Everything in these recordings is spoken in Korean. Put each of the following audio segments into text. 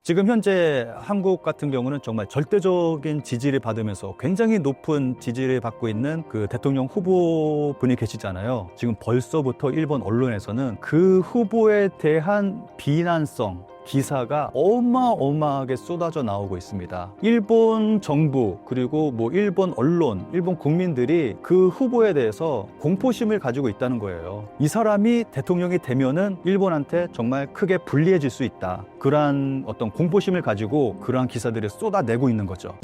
지금 현재 한국 같은 경우는 정말 절대적인 지지를 받으면서 굉장히 높은 지지를 받고 있는 그 대통령 후보분이 계시잖아요. 지금 벌써부터 일본 언론에서는 그 후보에 대한 비난성 기사가 어마어마하게 쏟아져 나오고 있습니다. 일본 정부 그리고 일본 언론, 일본 국민들이 그 후보에 대해서 공포심을 가지고 있다는 거예요. 이 사람이 대통령이 되면은 일본한테 정말 크게 불리해질 수 있다. 그러한 어떤 공포심을 가지고 그러한 기사들을 쏟아내고 있는 거죠.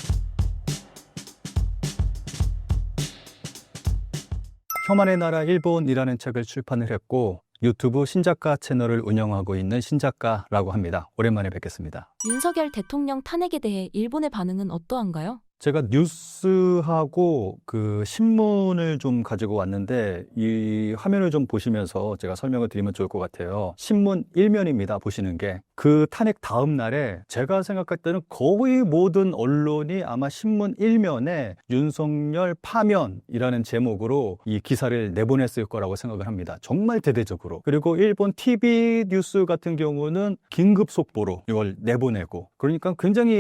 혐한의 나라 일본이라는 책을 출판을 했고 유튜브 신작가 채널을 운영하고 있는 신작가라고 합니다. 오랜만에 뵙겠습니다. 윤석열 대통령 탄핵에 대해 일본의 반응은 어떠한가요? 제가 뉴스하고 그 신문을 좀 가지고 왔는데 이 화면을 좀 보시면서 제가 설명을 드리면 좋을 것 같아요. 신문 1면입니다. 보시는 게. 그 탄핵 다음 날에 제가 생각할 때는 거의 모든 언론이 아마 신문 1면에 윤석열 파면이라는 제목으로 이 기사를 내보냈을 거라고 생각을 합니다. 정말 대대적으로. 그리고 일본 TV 뉴스 같은 경우는 긴급 속보로 이걸 내보내고, 그러니까 굉장히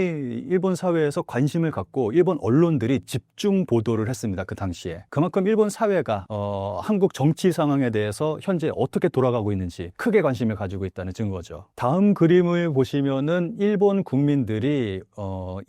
일본 사회에서 관심을 갖고 일본 언론들이 집중 보도를 했습니다. 그 당시에. 그만큼 일본 사회가 한국 정치 상황에 대해서 현재 어떻게 돌아가고 있는지 크게 관심을 가지고 있다는 증거죠. 다음 그림을 보시면은 일본 국민들이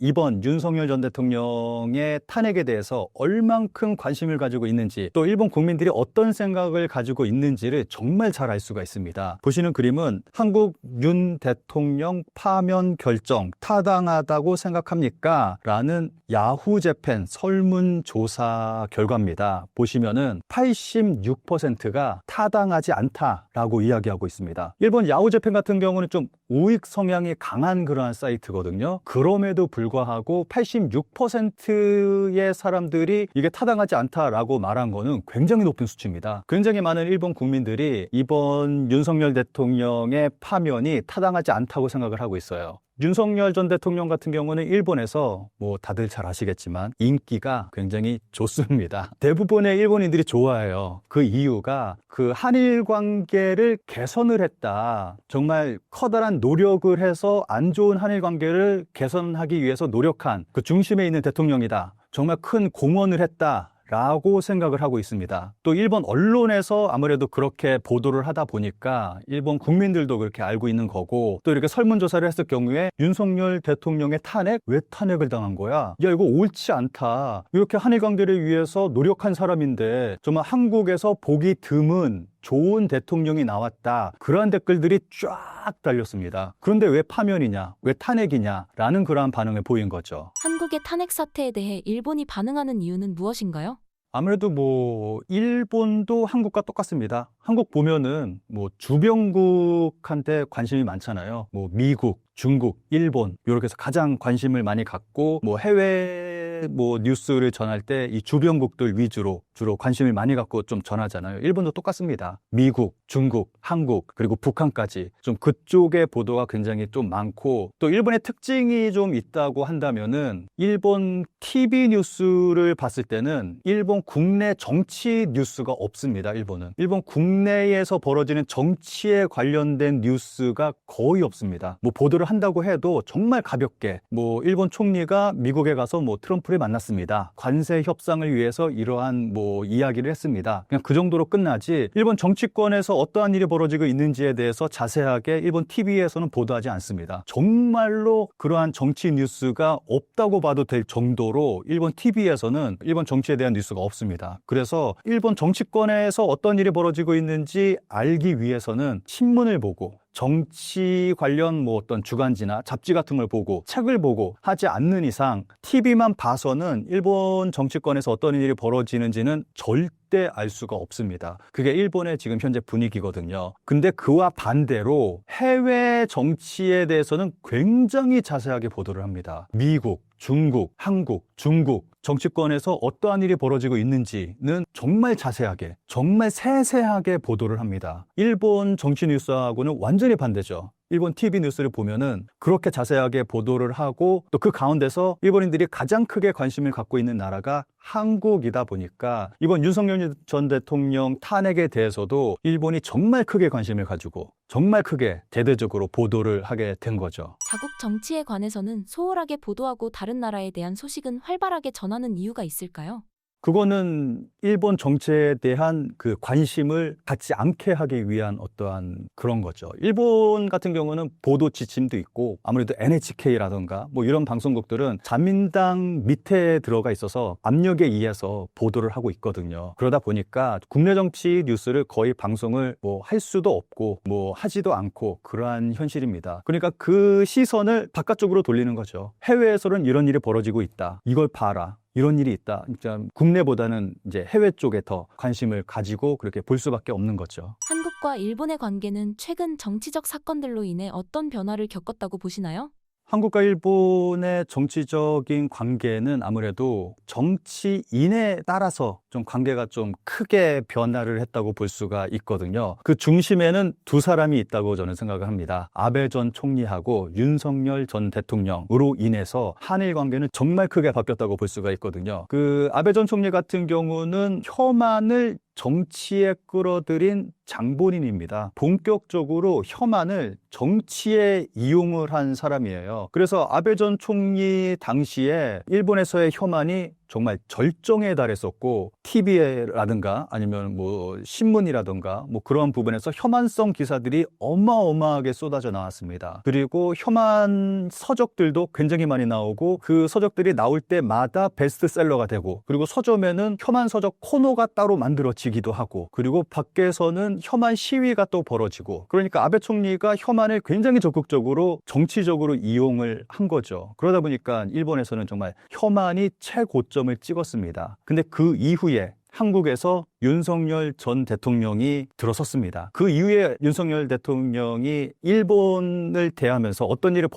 이번 윤석열 전 대통령의 탄핵에 대해서 얼만큼 관심을 가지고 있는지, 또 일본 국민들이 어떤 생각을 가지고 있는지를 정말 잘 알 수가 있습니다. 보시는 그림은 한국 윤 대통령 파면 결정 타당하다고 생각합니까? 라는 야후 재팬 설문조사 결과입니다. 보시면은 86%가 타당하지 않다라고 이야기하고 있습니다. 일본 야후 재팬 같은 경우는 좀 우익 성향이 강한 그러한 사이트거든요. 그럼에도 불구하고 86%의 사람들이 이게 타당하지 않다라고 말한 거는 굉장히 높은 수치입니다. 굉장히 많은 일본 국민들이 이번 윤석열 대통령의 파면이 타당하지 않다고 생각을 하고 있어요. 윤석열 전 대통령 같은 경우는 일본에서 다들 잘 아시겠지만 인기가 굉장히 좋습니다. 대부분의 일본인들이 좋아해요. 그 이유가 그 한일 관계를 개선을 했다. 정말 커다란 노력을 해서 안 좋은 한일 관계를 개선하기 위해서 노력한 그 중심에 있는 대통령이다. 정말 큰 공헌을 했다. 라고 생각을 하고 있습니다. 또 일본 언론에서 아무래도 그렇게 보도를 하다 보니까 일본 국민들도 그렇게 알고 있는 거고, 또 이렇게 설문조사를 했을 경우에 윤석열 대통령의 탄핵? 왜 탄핵을 당한 거야? 야, 이거 옳지 않다. 이렇게 한일 관계를 위해서 노력한 사람인데 정말 한국에서 보기 드문 좋은 대통령이 나왔다. 그러한 댓글들이 쫙 달렸습니다. 그런데 왜 파면이냐? 왜 탄핵이냐? 라는 그러한 반응을 보인 거죠. 한국의 탄핵 사태에 대해 일본이 반응하는 이유는 무엇인가요? 아무래도 일본도 한국과 똑같습니다. 한국 보면은 주변국한테 관심이 많잖아요. 미국, 중국, 일본 이렇게 해서 가장 관심을 많이 갖고 해외 뉴스를 전할 때 이 주변국들 위주로 주로 관심을 많이 갖고 좀 전하잖아요. 일본도 똑같습니다. 미국, 중국, 한국 그리고 북한까지 좀 그쪽의 보도가 굉장히 좀 많고, 또 일본의 특징이 좀 있다고 한다면은 일본 TV 뉴스를 봤을 때는 일본 국내 정치 뉴스가 없습니다. 일본 국내에서 벌어지는 정치에 관련된 뉴스가 거의 없습니다. 보도를 한다고 해도 정말 가볍게 일본 총리가 미국에 가서 트럼프를 만났습니다. 관세 협상을 위해서 이러한 이야기를 했습니다. 그냥 그 정도로 끝나지 일본 정치권에서 어떠한 일이 벌어지고 있는지에 대해서 자세하게 일본 TV에서는 보도하지 않습니다. 정말로 그러한 정치 뉴스가 없다고 봐도 될 정도로 일본 TV에서는 일본 정치에 대한 뉴스가 없습니다. 그래서 일본 정치권에서 어떤 일이 벌어지고 있는지 알기 위해서는 신문을 보고 정치 관련 어떤 주간지나 잡지 같은 걸 보고 책을 보고 하지 않는 이상 TV만 봐서는 일본 정치권에서 어떤 일이 벌어지는지는 절대 알 수가 없습니다. 그게 일본의 지금 현재 분위기거든요. 근데 그와 반대로 해외 정치에 대해서는 굉장히 자세하게 보도를 합니다. 미국, 중국, 한국, 중국 정치권에서 어떠한 일이 벌어지고 있는지는 정말 자세하게, 정말 세세하게 보도를 합니다. 일본 정치 뉴스하고는 완전히 반대죠. 일본 TV 뉴스를 보면은 그렇게 자세하게 보도를 하고 또 그 가운데서 일본인들이 가장 크게 관심을 갖고 있는 나라가 한국이다 보니까 이번 윤석열 전 대통령 탄핵에 대해서도 일본이 정말 크게 관심을 가지고 정말 크게 대대적으로 보도를 하게 된 거죠. 자국 정치에 관해서는 소홀하게 보도하고 다른 나라에 대한 소식은 활발하게 전하는 이유가 있을까요? 그거는 일본 정치에 대한 그 관심을 갖지 않게 하기 위한 어떠한 그런 거죠. 일본 같은 경우는 보도 지침도 있고 아무래도 NHK라던가 뭐 이런 방송국들은 자민당 밑에 들어가 있어서 압력에 의해서 보도를 하고 있거든요. 그러다 보니까 국내 정치 뉴스를 거의 방송을 뭐 할 수도 없고 뭐 하지도 않고 그러한 현실입니다. 그러니까 그 시선을 바깥쪽으로 돌리는 거죠. 해외에서는 이런 일이 벌어지고 있다. 이걸 봐라. 이런 일이 있다. 진짜 국내보다는 이제 해외 쪽에 더 관심을 가지고 그렇게 볼 수밖에 없는 거죠. 한국과 일본의 관계는 최근 정치적 사건들로 인해 어떤 변화를 겪었다고 보시나요? 한국과 일본의 정치적인 관계는 아무래도 정치인에 따라서 좀 관계가 좀 크게 변화를 했다고 볼 수가 있거든요. 그 중심에는 두 사람이 있다고 저는 생각을 합니다. 아베 전 총리하고 윤석열 전 대통령으로 인해서 한일 관계는 정말 크게 바뀌었다고 볼 수가 있거든요. 그 아베 전 총리 같은 경우는 혐한을 정치에 끌어들인 장본인입니다. 본격적으로 혐한을 정치에 이용을 한 사람이에요. 그래서 아베 전 총리 당시에 일본에서의 혐한이 정말 절정에 달했었고 TV라든가 아니면 뭐 신문이라든가 뭐 그런 부분에서 혐한성 기사들이 어마어마하게 쏟아져 나왔습니다. 그리고 혐한 서적들도 굉장히 많이 나오고 그 서적들이 나올 때마다 베스트셀러가 되고 그리고 서점에는 혐한 서적 코너가 따로 만들어지기도 하고 그리고 밖에서는 혐한 시위가 또 벌어지고 그러니까 아베 총리가 혐한을 굉장히 적극적으로 정치적으로 이용을 한 거죠. 그러다 보니까 일본에서는 정말 혐한이 최고점을 찍었습니다. 근데 그 이후에 한국에서 윤석열 전 대통령이 들어섰습니다. 그 이후에 윤석열 대통령이 일본을 대하면서 어떤 일을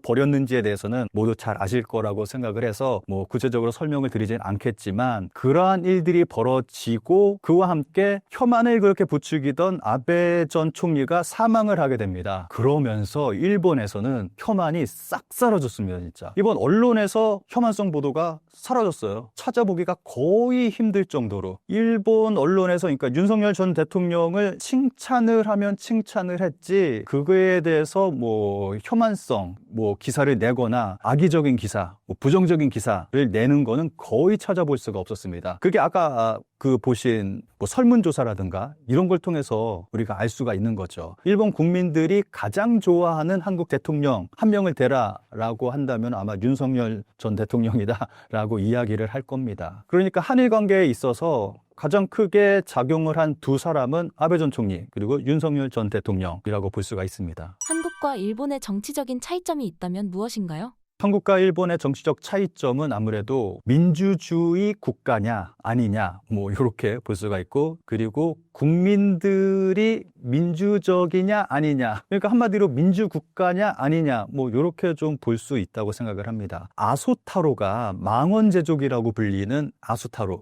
벌였는지에 대해서는 모두 잘 아실 거라고 생각을 해서 뭐 구체적으로 설명을 드리진 않겠지만 그러한 일들이 벌어지고 그와 함께 혐한을 그렇게 부추기던 아베 전 총리가 사망을 하게 됩니다. 그러면서 일본에서는 혐한이 싹 사라졌습니다. 진짜. 이번 언론에서 혐한성 보도가 사라졌어요. 찾아보기가 거의 힘들 정도로. 일본 언론에서 그러니까 윤석열 전 대통령을 칭찬을 하면 칭찬을 했지 그거에 대해서 뭐 혐한성 뭐 기사를 내거나 악의적인 기사, 뭐 부정적인 기사를 내는 거는 거의 찾아볼 수가 없었습니다. 그게 아까 그 보신 뭐 설문조사라든가 이런 걸 통해서 우리가 알 수가 있는 거죠. 일본 국민들이 가장 좋아하는 한국 대통령 한 명을 대라라고 한다면 아마 윤석열 전 대통령이다라고 이야기를 할 겁니다. 그러니까 한일 관계에 있어서 가장 크게 작용을 한 두 사람은 아베 전 총리 그리고 윤석열 전 대통령이라고 볼 수가 있습니다. 한국과 일본의 정치적인 차이점이 있다면 무엇인가요? 한국과 일본의 정치적 차이점은 아무래도 민주주의 국가냐 아니냐 뭐 이렇게 볼 수가 있고 그리고 국민들이 민주적이냐 아니냐 그러니까 한마디로 민주국가냐 아니냐 뭐 이렇게 좀 볼 수 있다고 생각을 합니다. 아소타로가 망원제족이라고 불리는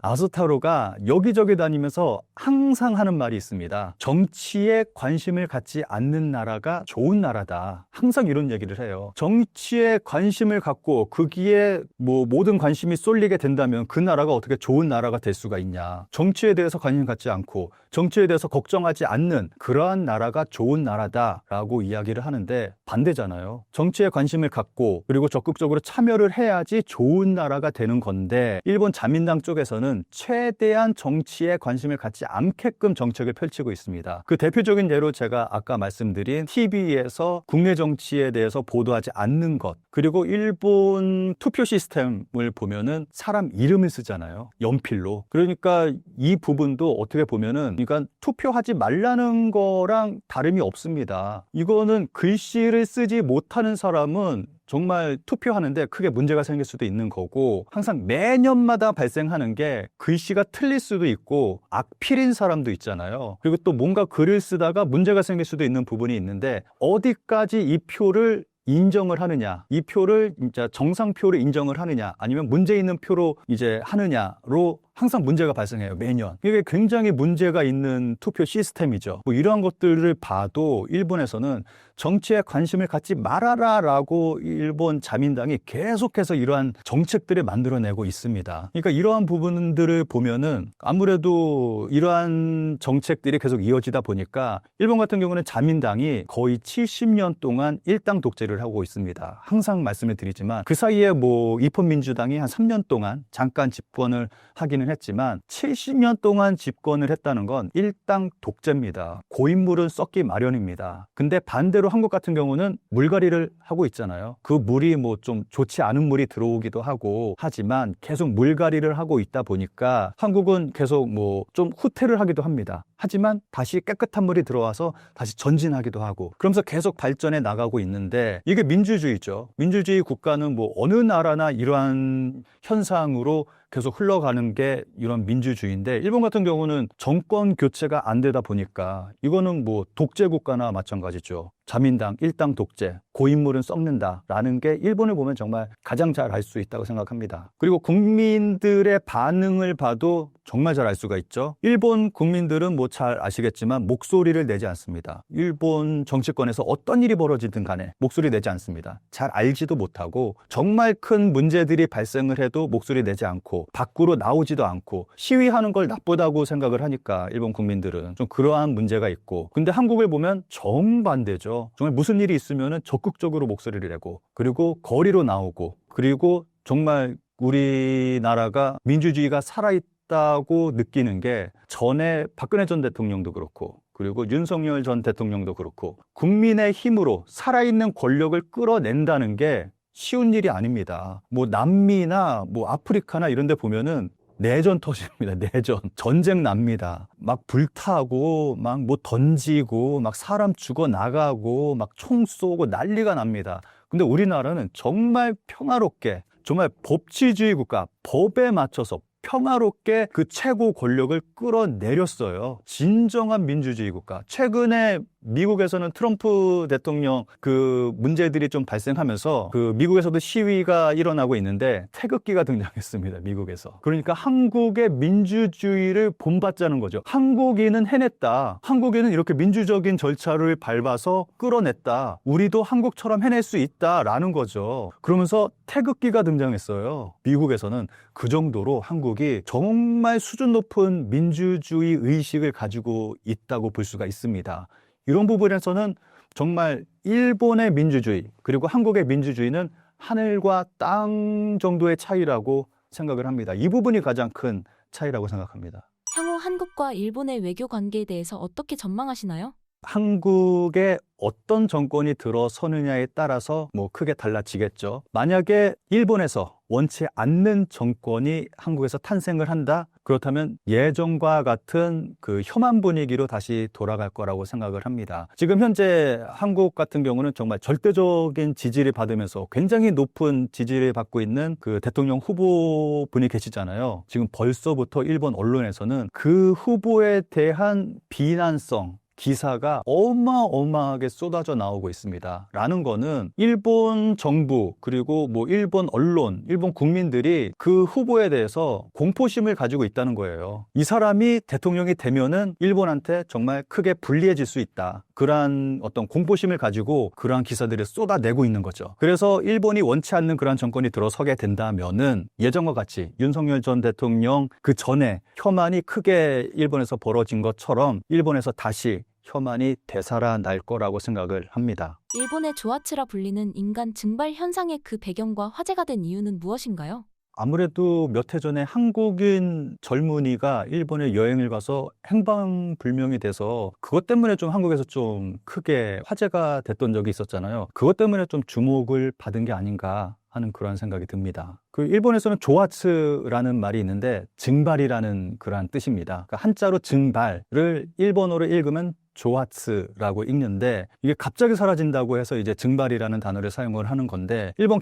아소타로가 여기저기 다니면서 항상 하는 말이 있습니다. 정치에 관심을 갖지 않는 나라가 좋은 나라다. 항상 이런 얘기를 해요. 정치에 관심을 갖고 거기에 뭐 모든 관심이 쏠리게 된다면 그 나라가 어떻게 좋은 나라가 될 수가 있냐. 정치에 대해서 관심 갖지 않고 정치에 대해서 걱정하지 않는 그러한 나라가 좋은 나라다라고 이야기를 하는데 반대잖아요. 정치에 관심을 갖고 그리고 적극적으로 참여를 해야지 좋은 나라가 되는 건데 일본 자민당 쪽에서는 최대한 정치에 관심을 갖지 않게끔 정책을 펼치고 있습니다. 그 대표적인 예로 제가 아까 말씀드린 TV에서 국내 정치에 대해서 보도하지 않는 것 그리고 일본 투표 시스템을 보면은 사람 이름을 쓰잖아요. 연필로. 그러니까 이 부분도 어떻게 보면은 그러니까 투표하지 말라는 거랑 다름이 없습니다. 이거는 글씨를 쓰지 못하는 사람은 정말 투표하는데 크게 문제가 생길 수도 있는 거고 항상 매년마다 발생하는 게 글씨가 틀릴 수도 있고 악필인 사람도 있잖아요. 그리고 또 뭔가 글을 쓰다가 문제가 생길 수도 있는 부분이 있는데 어디까지 이 표를 인정을 하느냐, 이 표를 진짜 정상표로 인정을 하느냐, 아니면 문제 있는 표로 이제 하느냐로 항상 문제가 발생해요. 매년. 이게 굉장히 문제가 있는 투표 시스템이죠. 뭐 이러한 것들을 봐도 일본에서는 정치에 관심을 갖지 말아라라고 일본 자민당이 계속해서 이러한 정책들을 만들어내고 있습니다. 그러니까 이러한 부분들을 보면은 아무래도 이러한 정책들이 계속 이어지다 보니까 일본 같은 경우는 자민당이 거의 70년 동안 일당 독재를 하고 있습니다. 항상 말씀을 드리지만 그 사이에 뭐 입헌민주당이 한 3년 동안 잠깐 집권을 하기는 했지만 70년 동안 집권을 했다는 건 일당 독재입니다. 고인물은 썩기 마련입니다. 근데 반대로 한국 같은 경우는 물갈이를 하고 있잖아요. 그 물이 뭐 좀 좋지 않은 물이 들어오기도 하고 하지만 계속 물갈이를 하고 있다 보니까 한국은 계속 뭐 좀 후퇴를 하기도 합니다. 하지만 다시 깨끗한 물이 들어와서 다시 전진하기도 하고 그러면서 계속 발전해 나가고 있는데 이게 민주주의죠. 민주주의 국가는 뭐 어느 나라나 이러한 현상으로 계속 흘러가는 게 이런 민주주의인데 일본 같은 경우는 정권 교체가 안 되다 보니까 이거는 뭐 독재 국가나 마찬가지죠. 자민당, 일당 독재, 고인물은 썩는다라는 게 일본을 보면 정말 가장 잘 알 수 있다고 생각합니다. 그리고 국민들의 반응을 봐도 정말 잘 알 수가 있죠. 일본 국민들은 뭐 잘 아시겠지만 목소리를 내지 않습니다. 일본 정치권에서 어떤 일이 벌어지든 간에 목소리 내지 않습니다. 잘 알지도 못하고 정말 큰 문제들이 발생을 해도 목소리 내지 않고 밖으로 나오지도 않고 시위하는 걸 나쁘다고 생각을 하니까 일본 국민들은 좀 그러한 문제가 있고 근데 한국을 보면 정반대죠. 정말 무슨 일이 있으면 적극적으로 목소리를 내고 그리고 거리로 나오고 그리고 정말 우리나라가 민주주의가 살아있다고 느끼는 게 전에 박근혜 전 대통령도 그렇고 그리고 윤석열 전 대통령도 그렇고 국민의 힘으로 살아있는 권력을 끌어낸다는 게 쉬운 일이 아닙니다. 뭐 남미나 뭐 아프리카나 이런 데 보면은 내전 터집니다. 내전. 전쟁 납니다. 막 불타고 막 뭐 던지고 막 사람 죽어 나가고 막 총 쏘고 난리가 납니다. 근데 우리나라는 정말 평화롭게 정말 법치주의 국가, 법에 맞춰서 평화롭게 그 최고 권력을 끌어내렸어요. 진정한 민주주의 국가. 최근에 미국에서는 트럼프 대통령 그 문제들이 좀 발생하면서 그 미국에서도 시위가 일어나고 있는데 태극기가 등장했습니다. 미국에서. 그러니까 한국의 민주주의를 본받자는 거죠. 한국인은 해냈다. 한국인은 이렇게 민주적인 절차를 밟아서 끌어냈다. 우리도 한국처럼 해낼 수 있다라는 거죠. 그러면서 태극기가 등장했어요. 미국에서는 그 정도로 한국이 정말 수준 높은 민주주의 의식을 가지고 있다고 볼 수가 있습니다. 이런 부분에서는 정말 일본의 민주주의 그리고 한국의 민주주의는 하늘과 땅 정도의 차이라고 생각을 합니다. 이 부분이 가장 큰 차이라고 생각합니다. 향후 한국과 일본의 외교 관계에 대해서 어떻게 전망하시나요? 한국에 어떤 정권이 들어서느냐에 따라서 뭐 크게 달라지겠죠. 만약에 일본에서 원치 않는 정권이 한국에서 탄생을 한다? 그렇다면 예전과 같은 그 혐한 분위기로 다시 돌아갈 거라고 생각을 합니다. 지금 현재 한국 같은 경우는 정말 절대적인 지지를 받으면서 굉장히 높은 지지를 받고 있는 그 대통령 후보분이 계시잖아요. 지금 벌써부터 일본 언론에서는 그 후보에 대한 비난성 기사가 어마어마하게 쏟아져 나오고 있습니다. 라는 거는 일본 정부 그리고 뭐 일본 언론, 일본 국민들이 그 후보에 대해서 공포심을 가지고 있다는 거예요. 이 사람이 대통령이 되면은 일본한테 정말 크게 불리해질 수 있다. 그러한 어떤 공포심을 가지고 그러한 기사들을 쏟아내고 있는 거죠. 그래서 일본이 원치 않는 그러한 정권이 들어서게 된다면은 예전과 같이 윤석열 전 대통령 그 전에 혐한이 크게 일본에서 벌어진 것처럼 일본에서 다시 혐한이 되살아날 거라고 생각을 합니다. 일본의 조아츠라 불리는 인간 증발 현상의 그 배경과 화제가 된 이유는 무엇인가요? 아무래도 몇 해 전에 한국인 젊은이가 일본에 여행을 가서 행방불명이 돼서 그것 때문에 좀 한국에서 좀 크게 화제가 됐던 적이 있었잖아요. 그것 때문에 좀 주목을 받은 게 아닌가 하는 그런 생각이 듭니다. 그 일본에서는 조아츠라는 말이 있는데 증발이라는 그러한 뜻입니다. 그러니까 한자로 증발을 일본어로 읽으면 조아츠라고 읽는데 이게 갑자기 사라진다고 해서 이제 증발이라는 단어를 사용을 하는 건데 일본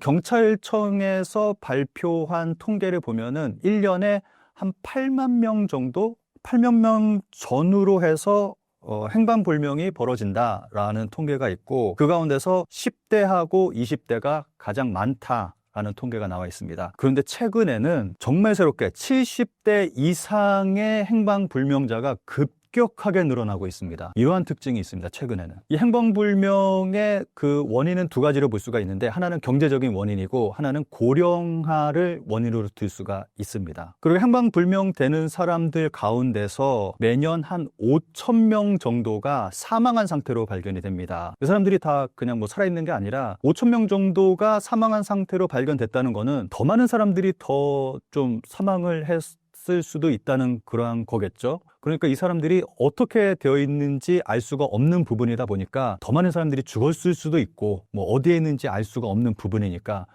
경찰청에서 발표한 통계를 보면은 1년에 한 8만 명 정도 8만 명 전후로 해서 행방불명이 벌어진다라는 통계가 있고 그 가운데서 10대하고 20대가 가장 많다라는 라는 통계가 나와 있습니다. 그런데 최근에는 정말 새롭게 70대 이상의 행방불명자가 급격하게 늘어나고 있습니다. 이러한 특징이 있습니다. 최근에는. 이 행방불명의 그 원인은 두 가지로 볼 수가 있는데, 하나는 경제적인 원인이고 하나는 고령화를 원인으로 들 수가 있습니다. 그리고 행방불명 되는 사람들 가운데서 매년 한 5천 명 정도가 사망한 상태로 발견이 됩니다. 이 사람들이 다 그냥 뭐 살아있는 게 아니라 5천 명 정도가 사망한 상태로 발견됐다는 거는 더 많은 사람들이 더 좀 사망을 했을 수도 있다는 그러한 거겠죠. 그러니까 이 사람들이 어떻게 되어 있는지 알 수가 없는 부분이다 보니까 더 많은 사람들이 죽었을 수도 있고 뭐 어디에 있는지 알 수가 없는 부분이니까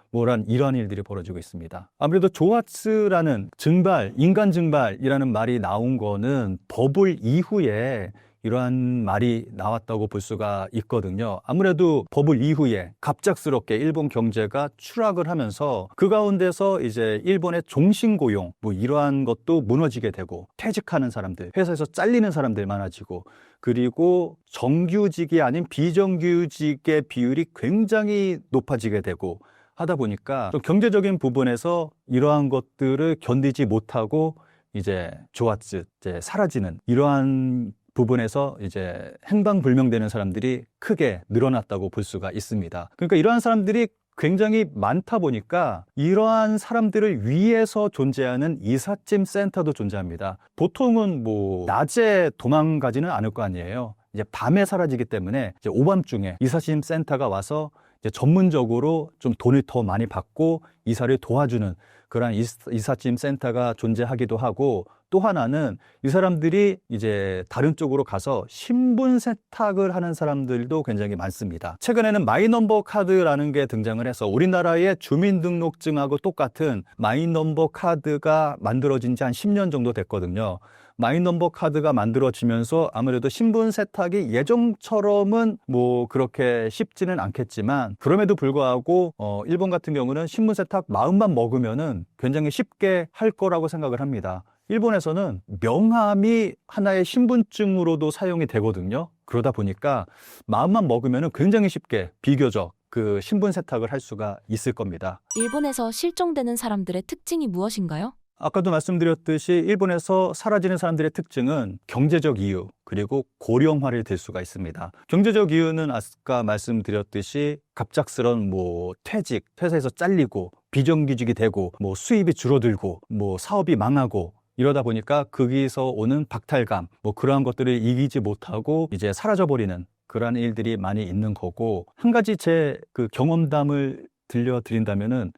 이러한 일들이 벌어지고 있습니다. 아무래도 조하츠라는 증발, 인간 증발이라는 말이 나온 거는 버블 이후에 이러한 말이 나왔다고 볼 수가 있거든요. 아무래도 버블 이후에 갑작스럽게 일본 경제가 추락을 하면서 그 가운데서 이제 일본의 종신고용 뭐 이러한 것도 무너지게 되고, 퇴직하는 사람들, 회사에서 잘리는 사람들 많아지고, 그리고 정규직이 아닌 비정규직의 비율이 굉장히 높아지게 되고 하다 보니까 좀 경제적인 부분에서 이러한 것들을 견디지 못하고 이제 조하츠, 이제 사라지는 이러한 부분에서 이제 행방불명되는 사람들이 크게 늘어났다고 볼 수가 있습니다. 그러니까 이러한 사람들이 굉장히 많다 보니까 이러한 사람들을 위해서 존재하는 이삿짐 센터도 존재합니다. 보통은 뭐 낮에 도망가지는 않을 거 아니에요. 이제 밤에 사라지기 때문에 이제 오밤중에 이삿짐 센터가 와서 이제 전문적으로 좀 돈을 더 많이 받고 이사를 도와주는 그런 이삿짐 센터가 존재하기도 하고, 또 하나는 이 사람들이 이제 다른 쪽으로 가서 신분 세탁을 하는 사람들도 굉장히 많습니다. 최근에는 마이넘버 카드라는 게 등장을 해서 우리나라의 주민등록증하고 똑같은 마이넘버 카드가 만들어진 지 한 10년 정도 됐거든요. 마이넘버 카드가 만들어지면서 아무래도 신분 세탁이 예전처럼은 뭐 그렇게 쉽지는 않겠지만, 그럼에도 불구하고 일본 같은 경우는 신분 세탁 마음만 먹으면은 굉장히 쉽게 할 거라고 생각을 합니다. 일본에서는 명함이 하나의 신분증으로도 사용이 되거든요. 그러다 보니까 마음만 먹으면은 굉장히 쉽게 비교적 그 신분 세탁을 할 수가 있을 겁니다. 일본에서 실종되는 사람들의 특징이 무엇인가요? 아까도 말씀드렸듯이 일본에서 사라지는 사람들의 특징은 경제적 이유, 그리고 고령화를 들 수가 있습니다. 경제적 이유는 아까 말씀드렸듯이 갑작스런 뭐 퇴직, 회사에서 잘리고 비정규직이 되고 뭐 수입이 줄어들고 뭐 사업이 망하고 이러다 보니까 거기서 오는 박탈감, 뭐 그러한 것들을 이기지 못하고 이제 사라져버리는 그러한 일들이 많이 있는 거고, 한 가지 제 그 경험담을 들려드린다면은,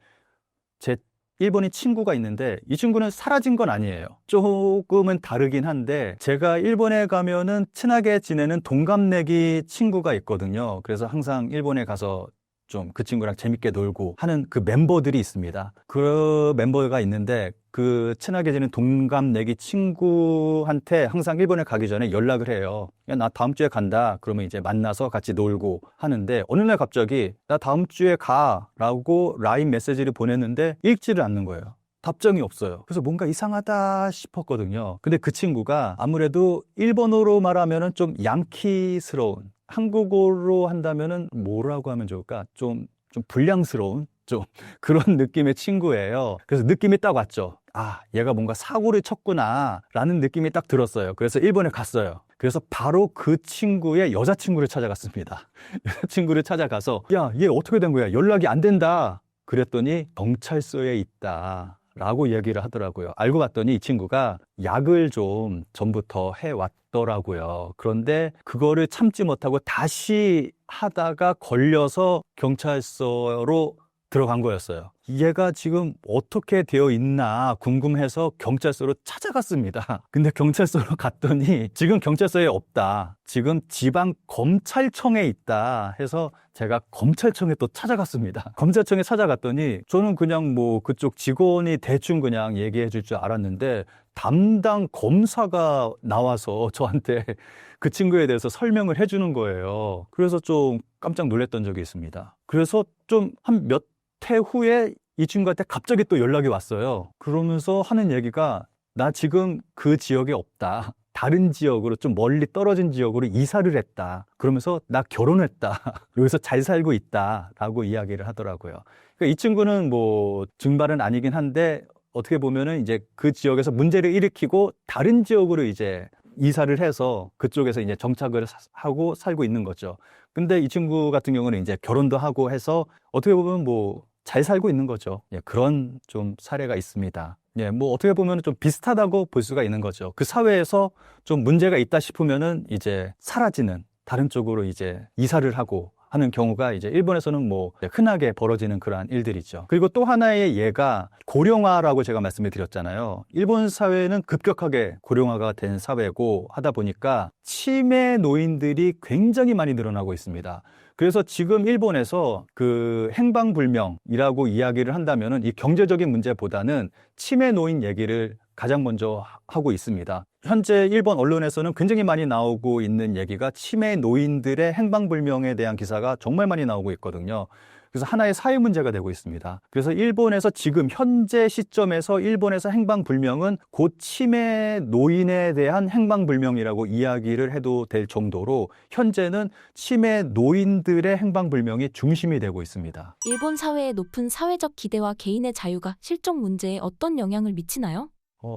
제 일본인 친구가 있는데 이 친구는 사라진 건 아니에요. 조금은 다르긴 한데, 제가 일본에 가면은 친하게 지내는 동갑내기 친구가 있거든요. 그래서 항상 일본에 가서 좀 그 친구랑 재밌게 놀고 하는 그 멤버들이 있습니다. 그 멤버가 있는데 그 친하게 지내는 동갑내기 친구한테 항상 일본에 가기 전에 연락을 해요. 야, 나 다음 주에 간다. 그러면 이제 만나서 같이 놀고 하는데, 어느 날 갑자기 나 다음 주에 가 라고 라인 메시지를 보냈는데 읽지를 않는 거예요. 답장이 없어요. 그래서 뭔가 이상하다 싶었거든요. 근데 그 친구가 아무래도 일본어로 말하면은 좀 양키스러운, 한국어로 한다면은 뭐라고 하면 좋을까? 좀 불량스러운 좀 그런 느낌의 친구예요. 그래서 느낌이 딱 왔죠. 아, 얘가 뭔가 사고를 쳤구나 라는 느낌이 딱 들었어요. 그래서 일본에 갔어요. 그래서 바로 그 친구의 여자친구를 찾아갔습니다. 여자친구를 찾아가서, 야, 얘 어떻게 된 거야? 연락이 안 된다. 그랬더니 경찰서에 있다 라고 얘기를 하더라고요. 알고 봤더니 이 친구가 약을 좀 전부터 해왔더라고요. 그런데 그거를 참지 못하고 다시 하다가 걸려서 경찰서로 들어간 거였어요. 얘가 지금 어떻게 되어 있나 궁금해서 경찰서로 찾아갔습니다. 근데 경찰서로 갔더니 지금 경찰서에 없다. 지금 지방 검찰청에 있다 해서 제가 검찰청에 또 찾아갔습니다. 검찰청에 찾아갔더니 저는 그냥 뭐 그쪽 직원이 대충 그냥 얘기해 줄 줄 알았는데, 담당 검사가 나와서 저한테 그 친구에 대해서 설명을 해주는 거예요. 그래서 좀 깜짝 놀랐던 적이 있습니다. 그래서 좀 한 몇 해 후에 이 친구한테 갑자기 또 연락이 왔어요. 그러면서 하는 얘기가, 나 지금 그 지역에 없다. 다른 지역으로 좀 멀리 떨어진 지역으로 이사를 했다. 그러면서 나 결혼했다. 여기서 잘 살고 있다라고 이야기를 하더라고요. 그러니까 이 친구는 뭐 증발은 아니긴 한데 어떻게 보면은 이제 그 지역에서 문제를 일으키고 다른 지역으로 이제 이사를 해서 그쪽에서 이제 정착을 하고 살고 있는 거죠. 근데 이 친구 같은 경우는 이제 결혼도 하고 해서 어떻게 보면 뭐 잘 살고 있는 거죠. 예, 그런 좀 사례가 있습니다. 예, 뭐 어떻게 보면 좀 비슷하다고 볼 수가 있는 거죠. 그 사회에서 좀 문제가 있다 싶으면은 이제 사라지는 다른 쪽으로 이제 이사를 하고 하는 경우가 이제 일본에서는 뭐 흔하게 벌어지는 그러한 일들이죠. 그리고 또 하나의 예가 고령화라고 제가 말씀을 드렸잖아요. 일본 사회는 급격하게 고령화가 된 사회고 하다 보니까 치매 노인들이 굉장히 많이 늘어나고 있습니다. 그래서 지금 일본에서 그 행방불명이라고 이야기를 한다면은 이 경제적인 문제보다는 치매 노인 얘기를 가장 먼저 하고 있습니다. 현재 일본 언론에서는 굉장히 많이 나오고 있는 얘기가 치매 노인들의 행방불명에 대한 기사가 정말 많이 나오고 있거든요. 그래서 하나의 사회 문제가 되고 있습니다. 그래서 일본에서 지금 현재 시점에서 일본에서 행방불명은 곧 치매 노인에 대한 행방불명이라고 이야기를 해도 될 정도로 현재는 치매 노인들의 행방불명이 중심이 되고 있습니다. 일본 사회의 높은 사회적 기대와 개인의 자유가 실종 문제에 어떤 영향을 미치나요?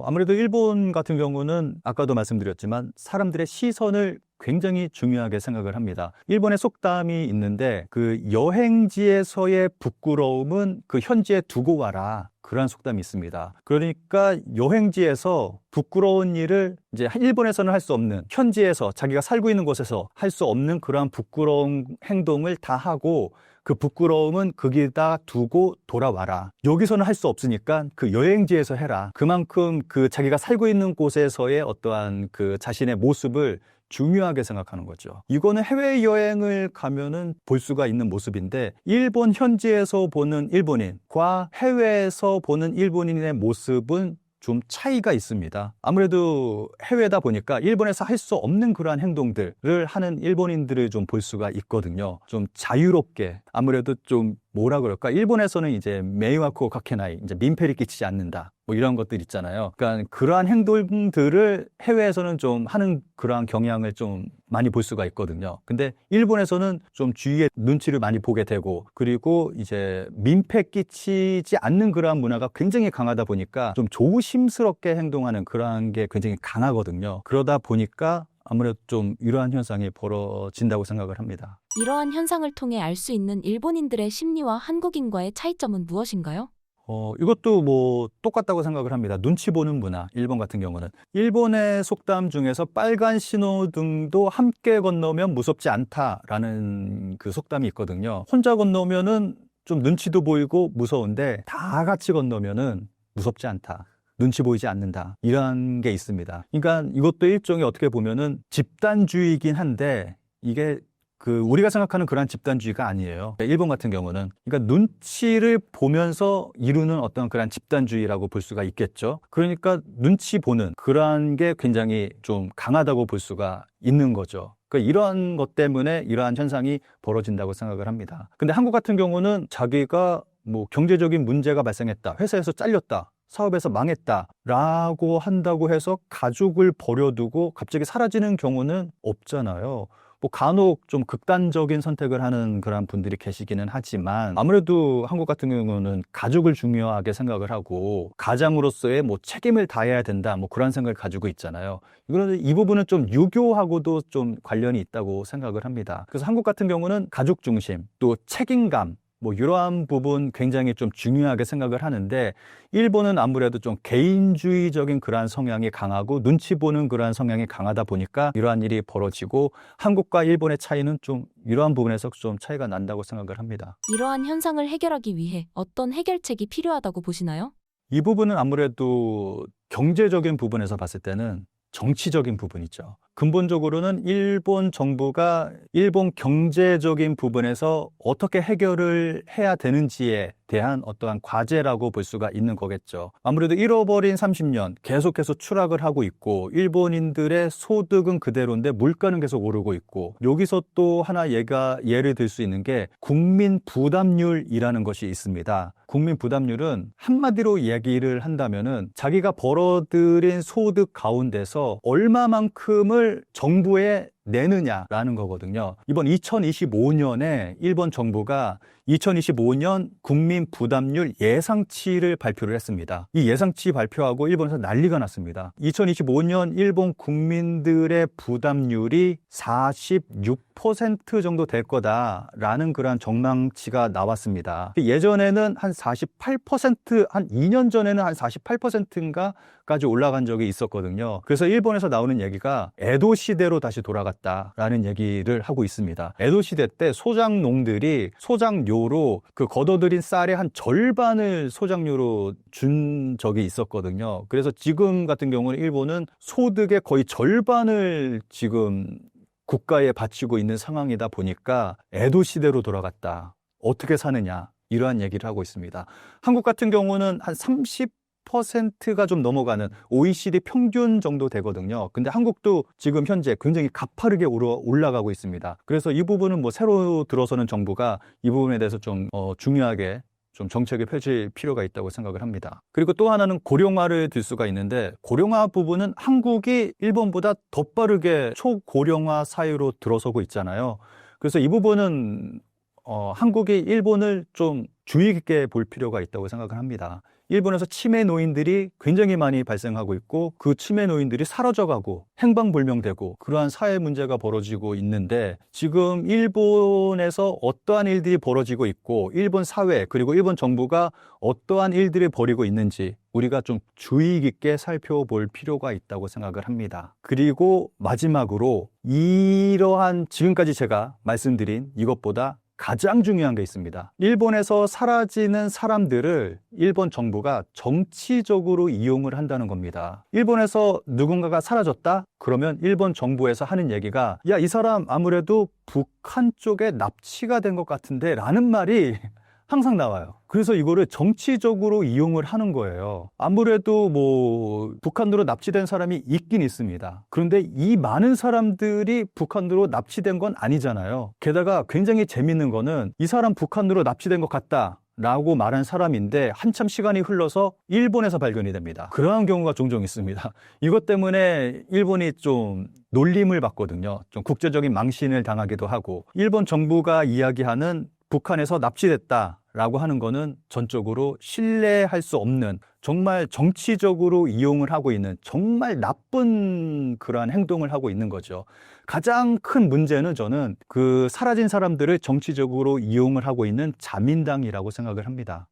아무래도 일본 같은 경우는 아까도 말씀드렸지만 사람들의 시선을 굉장히 중요하게 생각을 합니다. 일본의 속담이 있는데 그 여행지에서의 부끄러움은 그 현지에 두고 와라. 그런 속담이 있습니다. 그러니까 여행지에서 부끄러운 일을 이제 일본에서는 할 수 없는 현지에서 자기가 살고 있는 곳에서 할 수 없는 그러한 부끄러운 행동을 다 하고 그 부끄러움은 거기다 두고 돌아와라. 여기서는 할 수 없으니까 그 여행지에서 해라. 그만큼 그 자기가 살고 있는 곳에서의 어떠한 그 자신의 모습을 중요하게 생각하는 거죠. 이거는 해외여행을 가면은 볼 수가 있는 모습인데 일본 현지에서 보는 일본인과 해외에서 보는 일본인의 모습은 좀 차이가 있습니다. 아무래도 해외다 보니까 일본에서 할 수 없는 그러한 행동들을 하는 일본인들을 좀 볼 수가 있거든요. 좀 자유롭게 아무래도 좀 뭐라 그럴까? 일본에서는 이제 메이와쿠 가케나이, 이제 민폐를 끼치지 않는다. 뭐 이런 것들 있잖아요. 그러니까 그러한 행동들을 해외에서는 좀 하는 그러한 경향을 좀 많이 볼 수가 있거든요. 근데 일본에서는 좀 주위에 눈치를 많이 보게 되고 그리고 이제 민폐 끼치지 않는 그러한 문화가 굉장히 강하다 보니까 좀 조심스럽게 행동하는 그러한 게 굉장히 강하거든요. 그러다 보니까 아무래도 좀 이러한 현상이 벌어진다고 생각을 합니다. 이러한 현상을 통해 알 수 있는 일본인들의 심리와 한국인과의 차이점은 무엇인가요? 이것도 뭐 똑같다고 생각을 합니다. 눈치 보는 문화, 일본 같은 경우는. 일본의 속담 중에서 빨간 신호등도 함께 건너면 무섭지 않다라는 그 속담이 있거든요. 혼자 건너면은 좀 눈치도 보이고 무서운데 다 같이 건너면은 무섭지 않다. 눈치 보이지 않는다. 이런 게 있습니다. 그러니까 이것도 일종의 어떻게 보면은 집단주의이긴 한데 이게 우리가 생각하는 그런 집단주의가 아니에요. 일본 같은 경우는. 그러니까 눈치를 보면서 이루는 어떤 그런 집단주의라고 볼 수가 있겠죠. 그러니까 눈치 보는 그러한 게 굉장히 좀 강하다고 볼 수가 있는 거죠. 그러니까 이러한 것 때문에 이러한 현상이 벌어진다고 생각을 합니다. 근데 한국 같은 경우는 자기가 뭐 경제적인 문제가 발생했다. 회사에서 잘렸다. 사업에서 망했다라고 한다고 해서 가족을 버려두고 갑자기 사라지는 경우는 없잖아요. 뭐 간혹 좀 극단적인 선택을 하는 그런 분들이 계시기는 하지만 아무래도 한국 같은 경우는 가족을 중요하게 생각을 하고 가장으로서의 뭐 책임을 다해야 된다 뭐 그런 생각을 가지고 있잖아요. 이 부분은 좀 유교하고도 좀 관련이 있다고 생각을 합니다. 그래서 한국 같은 경우는 가족 중심 또 책임감 뭐 이러한 부분 굉장히 좀 중요하게 생각을 하는데 일본은 아무래도 좀 개인주의적인 그러한 성향이 강하고 눈치 보는 그러한 성향이 강하다 보니까 이러한 일이 벌어지고 한국과 일본의 차이는 좀 이러한 부분에서 좀 차이가 난다고 생각을 합니다. 이러한 현상을 해결하기 위해 어떤 해결책이 필요하다고 보시나요? 이 부분은 아무래도 경제적인 부분에서 봤을 때는 정치적인 부분이죠. 근본적으로는 일본 정부가 일본 경제적인 부분에서 어떻게 해결을 해야 되는지에 대한 어떠한 과제라고 볼 수가 있는 거겠죠. 아무래도 잃어버린 30년 계속해서 추락을 하고 있고 일본인들의 소득은 그대로인데 물가는 계속 오르고 있고 여기서 또 하나 예를 들 수 있는 게 국민 부담률이라는 것이 있습니다. 국민 부담률은 한마디로 이야기를 한다면은 자기가 벌어들인 소득 가운데서 얼마만큼을 정부에 내느냐라는 거거든요. 이번 2025년에 일본 정부가 2025년 국민 부담률 예상치를 발표를 했습니다. 이 예상치 발표하고 일본에서 난리가 났습니다. 2025년 일본 국민들의 부담률이 46% 정도 될 거다라는 그러한 전망치가 나왔습니다. 예전에는 한 48%, 한 2년 전에는 한 48%인가 까지 올라간 적이 있었거든요. 그래서 일본에서 나오는 얘기가 에도 시대로 다시 돌아갔다라는 얘기를 하고 있습니다. 에도 시대 때 소작농들이 소작료로 그 걷어들인 쌀의 한 절반을 소작료로 준 적이 있었거든요. 그래서 지금 같은 경우는 일본은 소득의 거의 절반을 지금 국가에 바치고 있는 상황이다 보니까 에도 시대로 돌아갔다. 어떻게 사느냐 이러한 얘기를 하고 있습니다. 한국 같은 경우는 한 30%가 좀 넘어가는 OECD 평균 정도 되거든요. 근데 한국도 지금 현재 굉장히 가파르게 올라가고 있습니다. 그래서 이 부분은 뭐 새로 들어서는 정부가 이 부분에 대해서 좀 중요하게 좀 정책을 펼칠 필요가 있다고 생각을 합니다. 그리고 또 하나는 고령화를 들 수가 있는데, 고령화 부분은 한국이 일본보다 더 빠르게 초고령화 사회로 들어서고 있잖아요. 그래서 이 부분은 한국이 일본을 좀 주의 깊게 볼 필요가 있다고 생각을 합니다. 일본에서 치매 노인들이 굉장히 많이 발생하고 있고 그 치매 노인들이 사라져가고 행방불명되고 그러한 사회 문제가 벌어지고 있는데, 지금 일본에서 어떠한 일들이 벌어지고 있고 일본 사회 그리고 일본 정부가 어떠한 일들을 벌이고 있는지 우리가 좀 주의 깊게 살펴볼 필요가 있다고 생각을 합니다. 그리고 마지막으로 이러한 지금까지 제가 말씀드린 이것보다 가장 중요한 게 있습니다. 일본에서 사라지는 사람들을 일본 정부가 정치적으로 이용을 한다는 겁니다. 일본에서 누군가가 사라졌다? 그러면 일본 정부에서 하는 얘기가, 야, 이 사람 아무래도 북한 쪽에 납치가 된 것 같은데 라는 말이 항상 나와요. 그래서 이거를 정치적으로 이용을 하는 거예요. 아무래도 뭐 북한으로 납치된 사람이 있긴 있습니다. 그런데 이 많은 사람들이 북한으로 납치된 건 아니잖아요. 게다가 굉장히 재밌는 거는 이 사람 북한으로 납치된 것 같다 라고 말한 사람인데 한참 시간이 흘러서 일본에서 발견이 됩니다. 그러한 경우가 종종 있습니다. 이것 때문에 일본이 좀 놀림을 받거든요. 좀 국제적인 망신을 당하기도 하고, 일본 정부가 이야기하는 북한에서 납치됐다라고 하는 거는 전적으로 신뢰할 수 없는, 정말 정치적으로 이용을 하고 있는 정말 나쁜 그러한 행동을 하고 있는 거죠. 가장 큰 문제는 저는 그 사라진 사람들을 정치적으로 이용을 하고 있는 자민당이라고 생각을 합니다.